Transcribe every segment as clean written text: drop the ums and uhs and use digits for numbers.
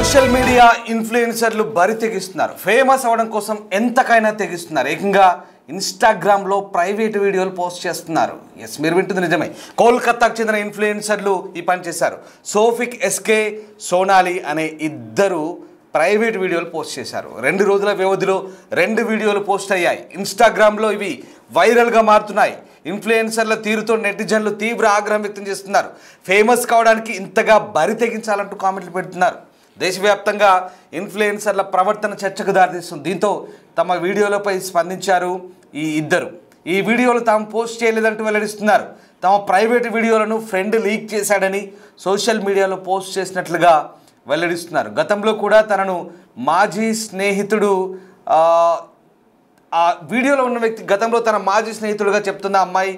Social media ఇన్ఫ్లుయెన్సర్లు బరి తెగిస్తున్నారు. Famous అవ్వడం కోసం ఎంతకైనా తెగిస్తున్నారు. ఏకంగా ఇన్స్టాగ్రామ్లో ప్రైవేట్ వీడియోలు పోస్ట్ చేస్తున్నారు. ఎస్, మీరు వింటుంది నిజమే. కోల్కతాకు చెందిన ఇన్ఫ్లుయెన్సర్లు ఈ పని చేశారు. సోఫిక్ ఎస్కే, సోనాలి అనే ఇద్దరు ప్రైవేట్ వీడియోలు పోస్ట్ చేశారు. 2 రోజుల వ్యవధిలో 2 వీడియోలు పోస్ట్ అయ్యాయి. ఇన్స్టాగ్రామ్లో ఇవి వైరల్గా మారుతున్నాయి. ఇన్ఫ్లుయెన్సర్ల తీరుతో నెటిజన్లు తీవ్ర ఆగ్రహం వ్యక్తం చేస్తున్నారు. ఫేమస్ కావడానికి ఇంతగా బరి తెగించాలంటూ కామెంట్లు పెడుతున్నారు. దేశవ్యాప్తంగా ఇన్ఫ్లుయెన్సర్ల ప్రవర్తన చర్చకు దారితీస్తుంది. దీంతో తమ వీడియోలపై స్పందించారు ఈ ఇద్దరు. ఈ వీడియోలు తాము పోస్ట్ చేయలేదంటూ వెల్లడిస్తున్నారు. తమ ప్రైవేట్ వీడియోలను ఫ్రెండ్ లీక్ చేశాడని సోషల్ మీడియాలో పోస్ట్ చేసినట్లుగా వెల్లడిస్తున్నారు. గతంలో కూడా తనను మాజీ స్నేహితుడు, ఆ వీడియోలో ఉన్న వ్యక్తి గతంలో తన మాజీ స్నేహితుడుగా చెప్తున్న అమ్మాయి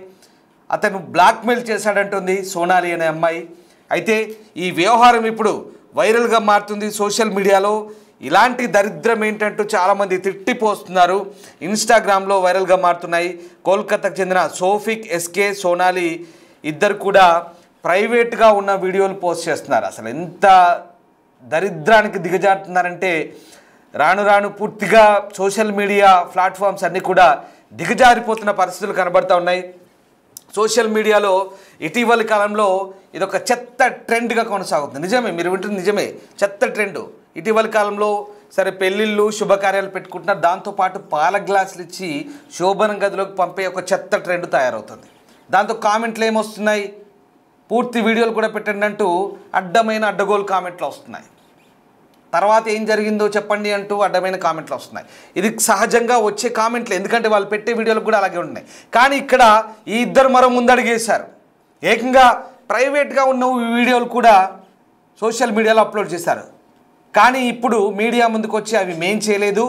అతను బ్లాక్మెయిల్ చేశాడంటుంది సోనాలి అనే అమ్మాయి. అయితే ఈ వ్యవహారం ఇప్పుడు వైరల్గా మారుతుంది సోషల్ మీడియాలో. ఇలాంటి దరిద్రం ఏంటంటూ చాలామంది తిట్టిపోస్తున్నారు. ఇన్స్టాగ్రామ్లో వైరల్గా మారుతున్నాయి. కోల్కతాకు చెందిన సోఫిక్ ఎస్కే, సోనాలి ఇద్దరు కూడా ప్రైవేట్గా ఉన్న వీడియోలు పోస్ట్ చేస్తున్నారు. అసలు ఎంత దరిద్రానికి దిగజారుతున్నారంటే రాను రాను పూర్తిగా సోషల్ మీడియా ప్లాట్ఫామ్స్ అన్నీ కూడా దిగజారిపోతున్న పరిస్థితులు కనబడుతూ ఉన్నాయి. సోషల్ మీడియాలో ఇటీవలి కాలంలో ఇదొక చెత్త ట్రెండ్గా కొనసాగుతుంది. నిజమే, మీరు వింటుంది నిజమే, చెత్త ట్రెండ్. ఇటీవలి కాలంలో సరే పెళ్ళిళ్ళు, శుభకార్యాలు పెట్టుకుంటున్నారు. దాంతోపాటు పాల గ్లాసులు ఇచ్చి శోభనం గదిలోకి పంపే ఒక చెత్త ట్రెండ్ తయారవుతుంది. దాంతో కామెంట్లు ఏమొస్తున్నాయి, పూర్తి వీడియోలు కూడా పెట్టండి అంటూ అడ్డగోలు కామెంట్లు వస్తున్నాయి. తర్వాత ఏం జరిగిందో చెప్పండి అంటూ అడ్డమైన కామెంట్లు వస్తున్నాయి. ఇది సహజంగా వచ్చే కామెంట్లు, ఎందుకంటే వాళ్ళు పెట్టే వీడియోలు కూడా అలాగే ఉన్నాయి. కానీ ఇక్కడ ఈ ఇద్దరు మరో ముందడుగేశారు. ఏకంగా ప్రైవేట్గా ఉన్న వీడియోలు కూడా సోషల్ మీడియాలో అప్లోడ్ చేశారు. కానీ ఇప్పుడు మీడియా ముందుకు వచ్చి అవి మేం చేయలేదు,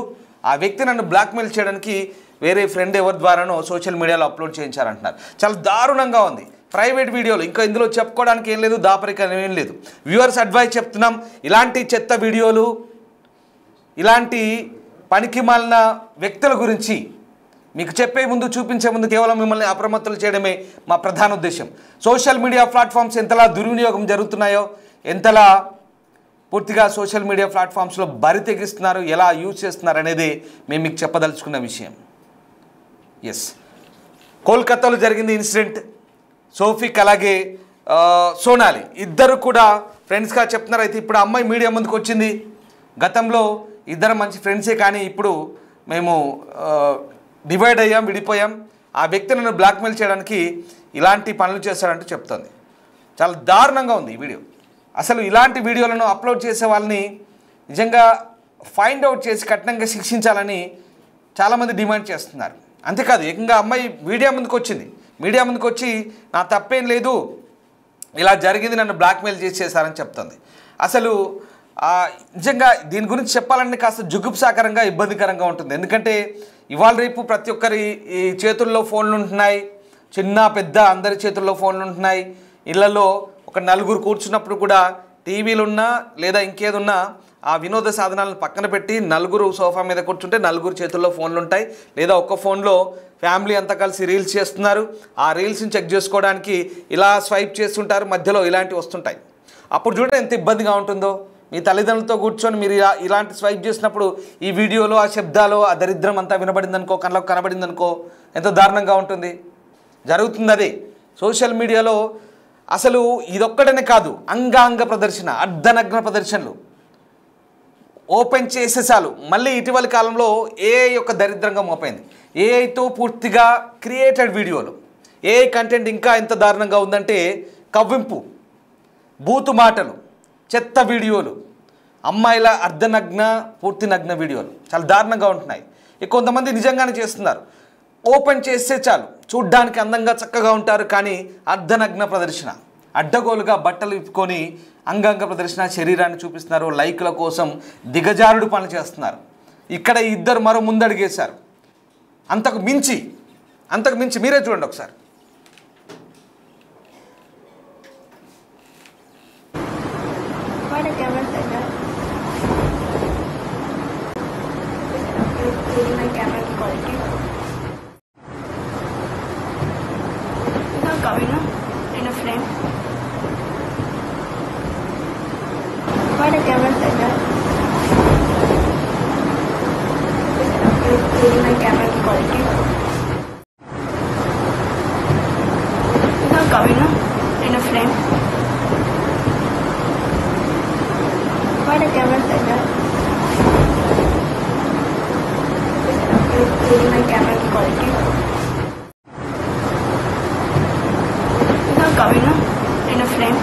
ఆ వ్యక్తి నన్ను బ్లాక్మెయిల్ చేయడానికి వేరే ఫ్రెండ్ ఎవరి ద్వారానో సోషల్ మీడియాలో అప్లోడ్ చేయించారంటున్నారు. చాలా దారుణంగా ఉంది. ప్రైవేట్ వీడియోలు, ఇంకా ఇందులో చెప్పుకోవడానికి ఏం లేదు, దాపరికం ఏం లేదు. వ్యూవర్స్ అడ్వైస్ చెప్తున్నాం, ఇలాంటి చెత్త వీడియోలు, ఇలాంటి పనికి మాలిన వ్యక్తుల గురించి మీకు చెప్పే ముందు, చూపించే ముందు కేవలం మిమ్మల్ని అప్రమత్తులు చేయడమే మా ప్రధాన ఉద్దేశం. సోషల్ మీడియా ప్లాట్ఫామ్స్ ఎంతలా దుర్వినియోగం జరుగుతున్నాయో, ఎంతలా పూర్తిగా సోషల్ మీడియా ప్లాట్ఫామ్స్లో బరి తెగిస్తున్నారు, ఎలా యూజ్ చేస్తున్నారు అనేది మేము మీకు చెప్పదలుచుకున్న విషయం. ఎస్, కోల్కతాలో జరిగింది ఇన్సిడెంట్. సోఫిక్ అలాగే సోనాలి ఇద్దరు కూడా ఫ్రెండ్స్గా చెప్తున్నారు. అయితే ఇప్పుడు అమ్మాయి మీడియా ముందుకు వచ్చింది. గతంలో ఇద్దరు మంచి ఫ్రెండ్సే, కానీ ఇప్పుడు మేము డివైడ్ అయ్యాం, విడిపోయాం, ఆ వ్యక్తి నన్ను బ్లాక్మెయిల్ చేయడానికి ఇలాంటి పనులు చేస్తాడంటూ చెప్తుంది. చాలా దారుణంగా ఉంది ఈ వీడియో. అసలు ఇలాంటి వీడియోలను అప్లోడ్ చేసే వాళ్ళని నిజంగా ఫైండ్ అవుట్ చేసి కఠినంగా శిక్షించాలని చాలామంది డిమాండ్ చేస్తున్నారు. అంతేకాదు, ఏకంగా అమ్మాయి మీడియా ముందుకు వచ్చింది. మీడియా ముందుకు వచ్చి నా తప్పేం లేదు, ఇలా జరిగింది, నన్ను బ్లాక్మెయిల్ చేసేసారని చెప్తుంది. అసలు నిజంగా దీని గురించి చెప్పాలంటే కాస్త జుగుప్సాకరంగా, ఇబ్బందికరంగా ఉంటుంది. ఎందుకంటే ఇవాళ రేపు ప్రతి ఒక్కరి ఈ చేతుల్లో ఫోన్లు ఉంటున్నాయి. చిన్న పెద్ద అందరి చేతుల్లో ఫోన్లు ఉంటున్నాయి. ఇళ్లలో ఒక నలుగురు కూర్చున్నప్పుడు కూడా టీవీలున్నా లేదా ఇంకేదున్నా ఆ వినోద సాధనాలను పక్కన పెట్టి నలుగురు సోఫా మీద కూర్చుంటే నలుగురు చేతుల్లో ఫోన్లు ఉంటాయి. లేదా ఒక్క ఫోన్లో ఫ్యామిలీ అంతా కలిసి రీల్స్ చేస్తున్నారు. ఆ రీల్స్ని చెక్ చేసుకోవడానికి ఇలా స్వైప్ చేస్తుంటారు, మధ్యలో ఇలాంటివి వస్తుంటాయి. అప్పుడు చూడండి ఎంత ఇబ్బందిగా ఉంటుందో. మీ తల్లిదండ్రులతో కూర్చొని మీరు ఇలాంటి స్వైప్ చేసినప్పుడు ఈ వీడియోలో ఆ శబ్దాలు, ఆ దరిద్రం అంతా వినబడిందనుకో, కళ్ళకు కనబడిందనుకో, ఎంత దారుణంగా ఉంటుంది. జరుగుతుంది అదే సోషల్ మీడియాలో. అసలు ఇదొక్కడనే కాదు, అంగాంగ ప్రదర్శన, అర్ధనగ్న ప్రదర్శనలు ఓపెన్ చేసే చాలు మళ్ళీ ఇటీవలి కాలంలో ఏఐ యొక్క దరిద్రంగా మోపైంది. ఏఐతో పూర్తిగా క్రియేటెడ్ వీడియోలు, ఏఐ కంటెంట్ ఇంకా ఎంత దారుణంగా ఉందంటే కవ్వింపు, బూతు మాటలు, చెత్త వీడియోలు, అమ్మాయిల అర్ధనగ్న, పూర్తి నగ్న వీడియోలు చాలా దారుణంగా ఉంటున్నాయి. కొంతమంది నిజంగానే చేస్తున్నారు. ఓపెన్ చేస్తే చాలు చూడ్డానికి అందంగా చక్కగా ఉంటారు, కానీ అర్ధనగ్న ప్రదర్శన, అడ్డగోలుగా బట్టలు విప్పుకొని అంగాంగ ప్రదర్శన, శరీరాన్ని చూపిస్తున్నారు. లైకుల కోసం దిగజారుడు పనులు చేస్తున్నారు. ఇక్కడ ఇద్దరు మరో ముందడిగేశారు. అంతకు మించి మీరే చూడండి ఒకసారి. Why the camera said that? my camera quality. Now coming up in a frame. What a camera setup. My camera quality. Now coming up in a frame.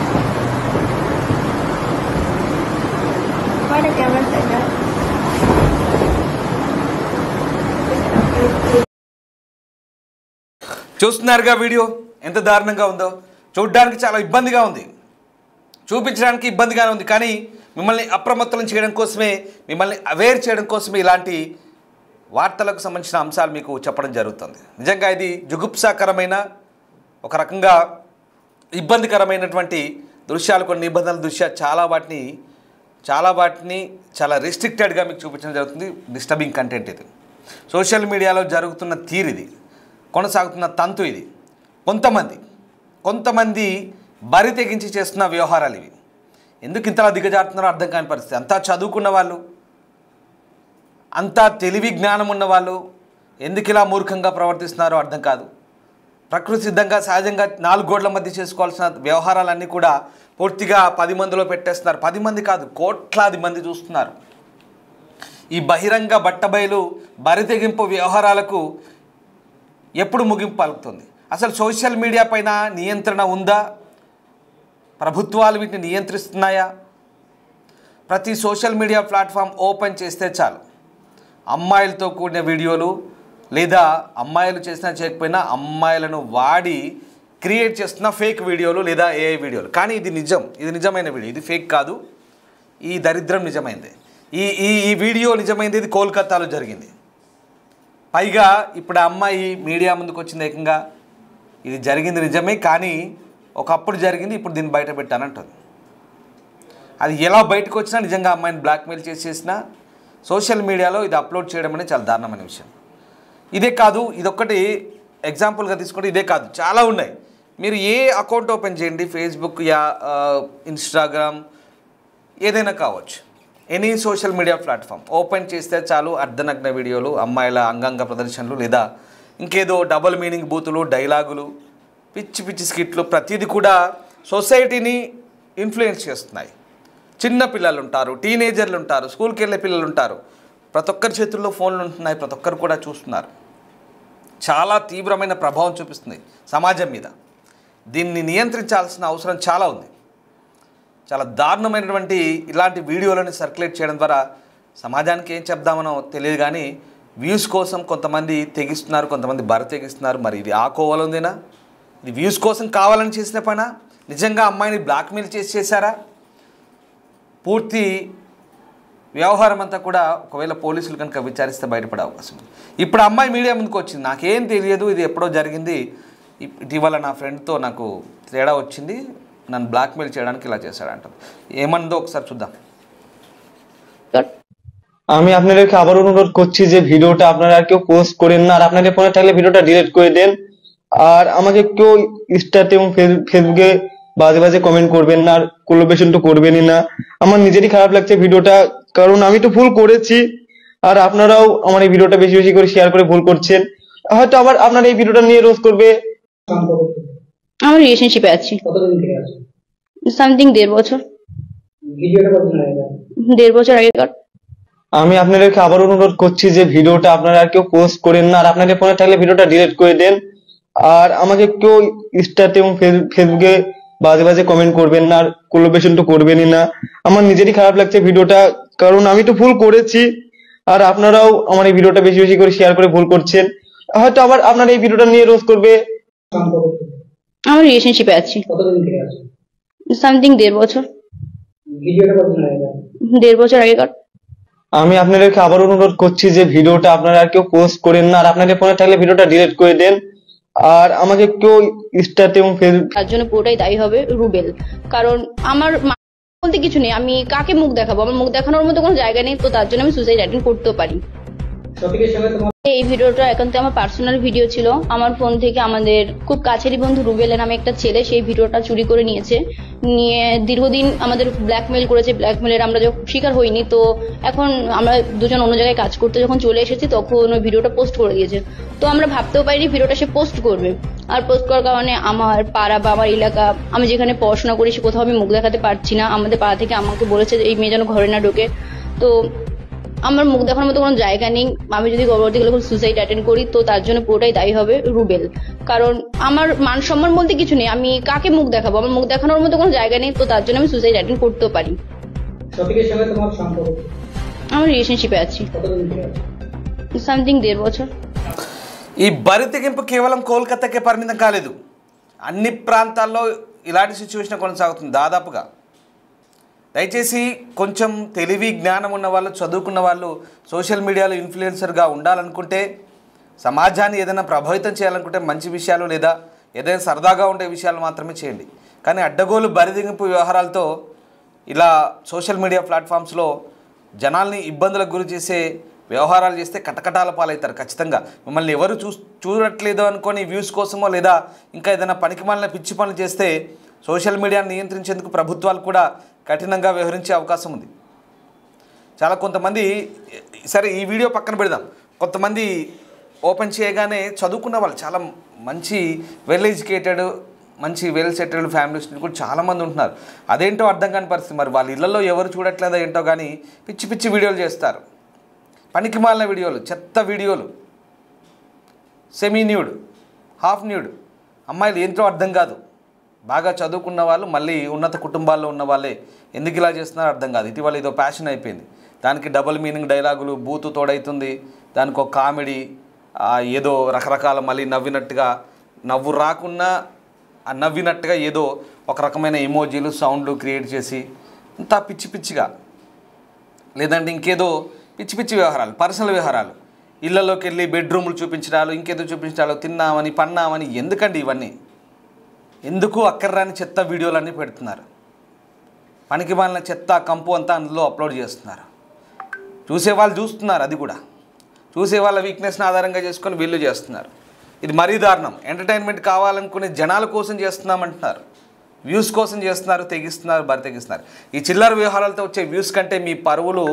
What a camera setup. చూస్తున్నారుగా video ఎంత దారుణంగా ఉందో. చూడడానికి చాలా ఇబ్బందిగా ఉంది, చూపించడానికి ఇబ్బందిగానే ఉంది. కానీ మిమ్మల్ని అప్రమత్తం చేయడం కోసమే, మిమ్మల్ని అవేర్ చేయడం కోసమే ఇలాంటి వార్తలకు సంబంధించిన అంశాలు మీకు చెప్పడం జరుగుతుంది. నిజంగా ఇది జుగుప్సాకరమైన, ఒక రకంగా ఇబ్బందికరమైనటువంటి దృశ్యాలు, కొన్ని నిబంధనల దృశ్యా చాలా వాటిని చాలా రిస్ట్రిక్టెడ్గా మీకు చూపించడం జరుగుతుంది. డిస్టర్బింగ్ కంటెంట్ ఇది. సోషల్ మీడియాలో జరుగుతున్న తీరిది, కొనసాగుతున్న తంతు ఇది. కొంతమంది బరి తెగించి చేస్తున్న వ్యవహారాలు ఇవి. ఎందుకు ఇంతలా దిగజారుతున్నారో అర్థం కాని పరిస్థితి. అంతా చదువుకున్న వాళ్ళు, అంతా తెలివి జ్ఞానం ఉన్నవాళ్ళు ఎందుకు ఇలా మూర్ఖంగా ప్రవర్తిస్తున్నారో అర్థం కాదు. ప్రకృతి సిద్ధంగా సహజంగా 4 గోడల మధ్య చేసుకోవాల్సిన వ్యవహారాలన్నీ కూడా పూర్తిగా 10 మందిలో పెట్టేస్తున్నారు. 10 మంది కాదు, కోట్లాది మంది చూస్తున్నారు. ఈ బహిరంగ బట్టబయలు బరి తెగింపు వ్యవహారాలకు ఎప్పుడు ముగింపు పలుకుతుంది? అసలు సోషల్ మీడియా పైన నియంత్రణ ఉందా? ప్రభుత్వాలు వీటిని నియంత్రిస్తున్నాయా? ప్రతి సోషల్ మీడియా ప్లాట్ఫామ్ ఓపెన్ చేస్తే చాలు అమ్మాయిలతో కూడిన వీడియోలు, లేదా అమ్మాయిలు చేసినా చేయకపోయినా అమ్మాయిలను వాడి క్రియేట్ చేస్తున్న ఫేక్ వీడియోలు లేదా ఏఐ వీడియోలు. కానీ ఇది నిజమైన వీడియో, ఇది ఫేక్ కాదు. ఈ దరిద్రం నిజమైంది. ఈ వీడియో నిజమైంది. ఇది కోల్కతాలో జరిగింది. పైగా ఇప్పుడు ఆ అమ్మాయి మీడియా ముందుకు వచ్చింది. ఏకంగా ఇది జరిగింది నిజమే, కానీ ఒకప్పుడు జరిగింది, ఇప్పుడు దీన్ని బయట పెట్టానంటుంది. అది ఎలా బయటకు వచ్చినా, నిజంగా అమ్మాయిని బ్లాక్మెయిల్ చేసేసినా సోషల్ మీడియాలో ఇది అప్లోడ్ చేయడం అనేది చాలా దారుణమైన విషయం. ఇదే కాదు, ఇదొక్కటి ఎగ్జాంపుల్గా తీసుకుంటే ఇదే కాదు, చాలా ఉన్నాయి. మీరు ఏ అకౌంట్ ఓపెన్ చేయండి, ఫేస్బుక్ యా ఇన్స్టాగ్రామ్ ఏదైనా కావచ్చు, any social media platform open చేస్తే చాలు అర్ధనగ్న వీడియోలు, అమ్మాయిల అంగాంగ ప్రదర్శనలు, లేదా ఇంకేదో డబుల్ మీనింగ్ బూతులు, డైలాగులు, పిచ్చి స్కిట్లు, ప్రతిదీ కూడా సొసైటీని ఇన్ఫ్లుయెన్స్ చేస్తున్నాయి. చిన్న పిల్లలు ఉంటారు, టీనేజర్లు ఉంటారు, స్కూల్కి వెళ్ళే పిల్లలు ఉంటారు. ప్రతి ఒక్కరి చేతుల్లో ఫోన్లు ఉంటున్నాయి, ప్రతి ఒక్కరు కూడా చూస్తున్నారు. చాలా తీవ్రమైన ప్రభావం చూపిస్తుంది సమాజం మీద. దీన్ని నియంత్రించాల్సిన అవసరం చాలా ఉంది. చాలా దారుణమైనటువంటి ఇలాంటి వీడియోలను సర్క్యులేట్ చేయడం ద్వారా సమాజానికి ఏం చెప్దామనో తెలియదు, కానీ వ్యూస్ కోసం కొంతమంది తెగిస్తున్నారు, కొంతమంది బరి తెగిస్తున్నారు. మరి ఇది ఆ కోవలో ఉందేనా? ఇది వ్యూస్ కోసం కావాలని చేసిన పనా? నిజంగా అమ్మాయిని బ్లాక్మెయిల్ చేశారా? పూర్తి వ్యవహారం అంతా కూడా ఒకవేళ పోలీసులు కనుక విచారిస్తే బయటపడే అవకాశం ఉంది. ఇప్పుడు అమ్మాయి మీడియా ముందుకు వచ్చింది, నాకేం తెలియదు, ఇది ఎప్పుడో జరిగింది, ఇటీవల నా ఫ్రెండ్తో నాకు తేడా వచ్చింది, నన్ను బ్లాక్మెయిల్ చేయడానికి ఇలా చేశాడంట. ఏమన్నదో ఒకసారి చూద్దాం. আমি আপনাদেরকে আবার অনুরোধ করছি যে ভিডিওটা আপনারা আর কেউ পোস্ট করেন না, আর আপনাদের ফোনে থাকলে ভিডিওটা ডিলিট করে দেন। আর আমাকে কেউ ইনস্টাতে এবং ফেসবুকে বাজে বাজে কমেন্ট করবেন না, আর কোলাবোরেশন তো করবেনই না। আমার নিজেরই খারাপ লাগছে ভিডিওটা, কারণ আমি তো ভুল করেছি, আর আপনারাও আমার এই ভিডিওটা বেশি বেশি করে শেয়ার করে ভুল করছেন। হয়তো আবার আপনারা এই ভিডিওটা নিয়ে রোজ করবে। আমার রিলেশনশিপে আছি। কতদিন থেকে আছো? সামথিং 1.5 বছর। ভিডিওটা কতদিন আগে? 1.5 বছর আগেকার। আমি আপনাদেরকে আবার অনুরোধ করছি যে ভিডিওটা আপনারা আর কেউ পোস্ট করেন না, আর আপনাদের ফোনে থাকলে ভিডিওটা ডিলিট করে দেন। আর আমাকে কেউ ইনস্টাতে এবং ফেসবুকে বাজে বাজে কমেন্ট করবেন না, আর কোলাবোরেশন তো করবেনই না। আমার নিজেরই খারাপ লাগছে ভিডিওটা, কারণ আমি তো ভুল করেছি, আর আপনারাও আমার এই ভিডিওটা বেশি বেশি করে শেয়ার করে ভুল করছেন। হয়তো আবার আপনারা এই ভিডিওটা নিয়ে রোজ করবে। আমার রিলেশনশিপে আছি। কতদিন থেকে আছো? সামথিং 1.5 বছর। ভিডিওটা কতদিন আগে? 1.5 বছর আগেকার। আমি আপনাদেরকে আবার অনুরোধ করছি যে ভিডিওটা আপনারা আর কেউ পোস্ট করেন না, আর আপনাদের ফোনে থাকলে ভিডিওটা ডিলিট করে দেন। আর আমাকে কেউ ইনস্টাতে এবং তার জন্য পুরোটাই দায়ী হবে রুবেল, কারণ আমার বলতে কিছু নেই, আমি কাকে মুখ দেখাবো? আমার মুখ দেখানোর মতো কোনো জায়গা নেই, তো তার জন্য আমি সুসাইড অ্যাটেম্প করতেও পারি। শফিকের সঙ্গে তোমার এই ভিডিওটা একান্ত আমার পার্সোনাল ভিডিও ছিল। আমার ফোন থেকে আমাদের খুব কাছেরই বন্ধু রুবেল নামে একটা ছেলে সেই ভিডিওটা চুরি করে নিয়েছে। নিয়ে দীর্ঘদিন আমাদের ব্ল্যাকমেল করেছে। ব্ল্যাকমেলের আমরা যখন শিকার হইনি, তো এখন আমরা দুজন অন্য জায়গায় কাজ করতে যখন চলে এসেছি তখন ওই ভিডিওটা পোস্ট করে দিয়েছে। তো আমরা ভাবতেও পারিনি ভিডিওটা সে পোস্ট করবে। আর পোস্ট করার কারণে আমার পাড়া বা আমার এলাকা, আমি যেখানে পড়াশোনা করি সে কোথাও আমি মুখ দেখাতে পারছি না। আমাদের পাড়া থেকে আমাকে বলেছে যে এই মেয়ে যেন ঘরে না ঢোকে। তো আমার মুখ দেখানোর মতো কোনো জায়গা নেই। আমি যদি পরবর্তীকালে কোনো সুসাইড অ্যাটেন্ড করি তো তার জন্য পুরোটাই দায়ী হবে রুবেল। কারণ আমার মান সম্মান বলতে কিছু নেই, আমি কাকে মুখ দেখাবো? আমার মুখ দেখানোর মতো কোনো জায়গা নেই, তো তার জন্য আমি সুসাইড অ্যাটেন্ড করতেও পারি। শফিকের সঙ্গে তোমার সম্পর্ক আমার রিলেশনশিপে আছি কতদিন থেকে আছে? సంథింగ్ 1.5 বছর। ఈ బరి తెగింపు కేవలం కోల్కతాకే పరిమితం కాలేదు, అన్ని ప్రాంతాల్లో ఇలాంటి సిచ్యువేషన్ కొనసాగుతుంది దాదాపుగా. దయచేసి కొంచెం తెలివి జ్ఞానం ఉన్న వాళ్ళు, చదువుకున్న వాళ్ళు సోషల్ మీడియాలో ఇన్ఫ్లుయెన్సర్గా ఉండాలనుకుంటే, సమాజాన్ని ఏదైనా ప్రభావితం చేయాలనుకుంటే మంచి విషయాలు లేదా ఏదైనా సరదాగా ఉండే విషయాలు మాత్రమే చేయండి. కానీ అడ్డగోలు బరిదింపు వ్యవహారాలతో ఇలా సోషల్ మీడియా ప్లాట్ఫామ్స్లో జనాల్ని ఇబ్బందులకు గురి చేసే వ్యవహారాలు చేస్తే కటకటాల పాలవుతారు ఖచ్చితంగా. మిమ్మల్ని ఎవరు చూడట్లేదు అనుకొని వ్యూస్ కోసమో లేదా ఇంకా ఏదైనా పనికిమాలిన పిచ్చి పనులు చేస్తే సోషల్ మీడియాను నియంత్రించేందుకు ప్రభుత్వాలు కూడా కఠినంగా వ్యవహరించే అవకాశం ఉంది. చాలా కొంతమంది, సరే ఈ వీడియో పక్కన పెడదాం, కొంతమంది ఓపెన్ చేయగానే చదువుకున్న వాళ్ళు, చాలా మంచి వెల్ ఎడ్యుకేటెడ్, మంచి వెల్ సెటిల్డ్ ఫ్యామిలీస్ కూడా చాలామంది ఉంటున్నారు. అదేంటో అర్థం కాని పరిస్థితి. మరి వాళ్ళ ఇళ్లలో ఎవరు చూడట్లేదో ఏంటో కానీ పిచ్చి పిచ్చి వీడియోలు చేస్తారు, పనికి మాలిన వీడియోలు, చెత్త వీడియోలు, సెమీ న్యూడ్, హాఫ్ న్యూడ్. అమ్మాయిలు ఏంటో అర్థం కాదు. బాగా చదువుకున్న వాళ్ళు, మళ్ళీ ఉన్నత కుటుంబాల్లో ఉన్న వాళ్ళే ఎందుకు ఇలా చేస్తున్నారో అర్థం కాదు. ఇటీవల ఇదో ప్యాషన్ అయిపోయింది. దానికి డబుల్ మీనింగ్ డైలాగులు, బూతు తోడవుతుంది, దానికి ఒక కామెడీ, ఏదో రకరకాల మళ్ళీ నవ్వినట్టుగా, నవ్వు రాకున్నా నవ్వినట్టుగా ఏదో ఒక రకమైన ఎమోజీలు, సౌండ్లు క్రియేట్ చేసి అంతా పిచ్చి పిచ్చిగా, లేదంటే ఇంకేదో పిచ్చి పిచ్చి వ్యవహారాలు, పర్సనల్ వ్యవహారాలు, ఇళ్లలోకి వెళ్ళి బెడ్రూములు చూపించడాలు, ఇంకేదో చూపించడాలు, తిన్నామని పన్నామని. ఎందుకండి ఇవన్నీ? ఎందుకు అక్కర్రాని చెత్త వీడియోలన్నీ పెడుతున్నారు? పనికి మాలిన చెత్త కంపు అంతా అందులో అప్లోడ్ చేస్తున్నారు. చూసేవాళ్ళు చూస్తున్నారు, అది కూడా చూసే వాళ్ళ వీక్నెస్ని ఆధారంగా చేసుకొని వీళ్ళు చేస్తున్నారు. ఇది మరీ దారుణం. ఎంటర్టైన్మెంట్ కావాలనుకునే జనాల కోసం చేస్తున్నామంటున్నారు, వ్యూస్ కోసం చేస్తున్నారు, తెగిస్తున్నారు, బరి తెగిస్తున్నారు. ఈ చిల్లర వ్యవహారాలతో వచ్చే వ్యూస్ కంటే మీ పరువులు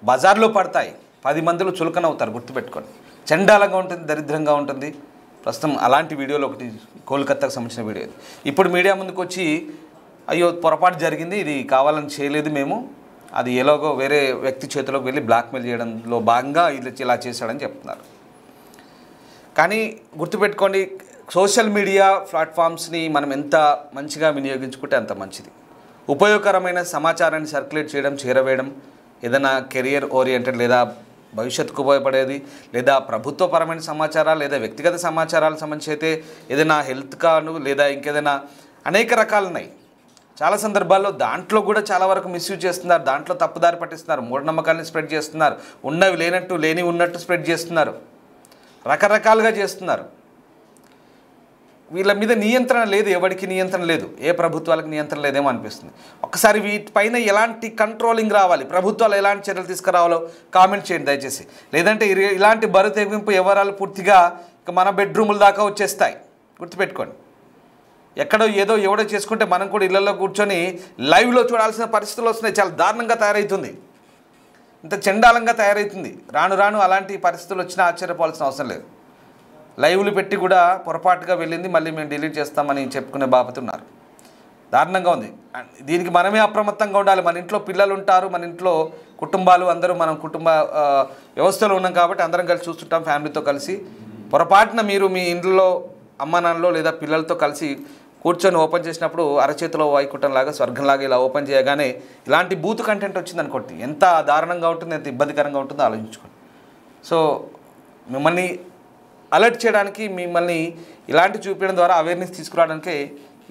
బజార్లో పడతాయి, 10 మందిలో చులకనవుతారు. గుర్తుపెట్టుకోండి. చండాలంగా ఉంటుంది, దరిద్రంగా ఉంటుంది. ప్రస్తుతం అలాంటి వీడియోలో ఒకటి కోల్కతాకు సంబంధించిన వీడియో ఇది. ఇప్పుడు మీడియా ముందుకు వచ్చి అయ్యో పొరపాటు జరిగింది, ఇది కావాలని చేయలేదు మేము, అది ఎలాగో వేరే వ్యక్తి చేతిలోకి వెళ్ళి బ్లాక్మెయిల్ చేయడంలో భాగంగా ఇలా చేశాడని చెప్తున్నారు. కానీ గుర్తుపెట్టుకోండి, సోషల్ మీడియా ప్లాట్ఫామ్స్ని మనం ఎంత మంచిగా వినియోగించుకుంటే అంత మంచిది. ఉపయోగకరమైన సమాచారాన్ని సర్క్యులేట్ చేయడం, చేరవేయడం, ఏదైనా కెరియర్ ఓరియంటెడ్ లేదా భవిష్యత్తుకు ఉపయోగపడేది, లేదా ప్రభుత్వపరమైన సమాచారాలు, లేదా వ్యక్తిగత సమాచారాలకు సంబంధించి అయితే ఏదైనా హెల్త్ కార్డు లేదా ఇంకేదైనా అనేక రకాలు ఉన్నాయి. చాలా సందర్భాల్లో దాంట్లో కూడా చాలా వరకు మిస్యూజ్ చేస్తున్నారు, దాంట్లో తప్పుదారి పట్టిస్తున్నారు, మూఢనమ్మకాలను స్ప్రెడ్ చేస్తున్నారు, ఉన్నవి లేనట్టు లేని ఉన్నట్టు స్ప్రెడ్ చేస్తున్నారు, రకరకాలుగా చేస్తున్నారు. వీళ్ళ మీద నియంత్రణ లేదు, ఎవరికి నియంత్రణ లేదు, ఏ ప్రభుత్వాలకు నియంత్రణ లేదేమో అనిపిస్తుంది. ఒకసారి వీటిపైన ఎలాంటి కంట్రోలింగ్ రావాలి, ప్రభుత్వాలు ఎలాంటి చర్యలు తీసుకురావాలో కామెంట్ చేయండి దయచేసి. లేదంటే ఇలాంటి బరువు తెగింపు వివరాలు పూర్తిగా ఇక మన బెడ్రూముల దాకా వచ్చేస్తాయి. గుర్తుపెట్టుకోండి. ఎక్కడో ఏదో ఎవడో చేసుకుంటే మనం కూడా ఇళ్లలో కూర్చొని లైవ్లో చూడాల్సిన పరిస్థితులు వస్తున్నాయి. చాలా దారుణంగా తయారవుతుంది, ఇంత చండాలంగా తయారవుతుంది. రాను రాను అలాంటి పరిస్థితులు వచ్చినా ఆశ్చర్యపోవాల్సిన అవసరం లేదు. లైవ్లు పెట్టి కూడా పొరపాటుగా వెళ్ళింది, మళ్ళీ మేము డిలీట్ చేస్తామని చెప్పుకునే బాపతున్నారు. దారుణంగా ఉంది. దీనికి మనమే అప్రమత్తంగా ఉండాలి. మన ఇంట్లో పిల్లలు ఉంటారు, మన ఇంట్లో కుటుంబాలు, అందరూ మనం కుటుంబ వ్యవస్థలో ఉన్నాం కాబట్టి అందరం కలిసి చూస్తుంటాం ఫ్యామిలీతో కలిసి. పొరపాటున మీరు మీ ఇంట్లో అమ్మ నాన్నలో లేదా పిల్లలతో కలిసి కూర్చొని ఓపెన్ చేసినప్పుడు అరచేతిలో వైకుంఠంలాగా, స్వర్గంలాగా ఇలా ఓపెన్ చేయగానే ఇలాంటి బూత్ కంటెంట్ వచ్చింది అనుకోండి, ఎంత దారుణంగా ఉంటుంది, ఎంత ఇబ్బందికరంగా ఉంటుందో ఆలోచించుకోండి. సో మిమ్మల్ని అలర్ట్ చేయడానికి, మిమ్మల్ని ఇలాంటి చూపించడం ద్వారా అవేర్నెస్ తీసుకురావడానికే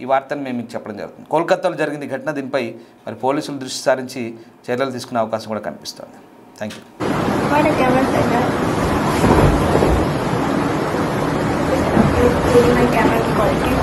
ఈ వార్తను మేము మీకు చెప్పడం జరుగుతుంది. కోల్కతాలో జరిగింది ఘటన. దీనిపై మరి పోలీసులు దృష్టి సారించి చర్యలు తీసుకునే అవకాశం కూడా కనిపిస్తుంది. Thank you. Why the camera like that? My camera quality.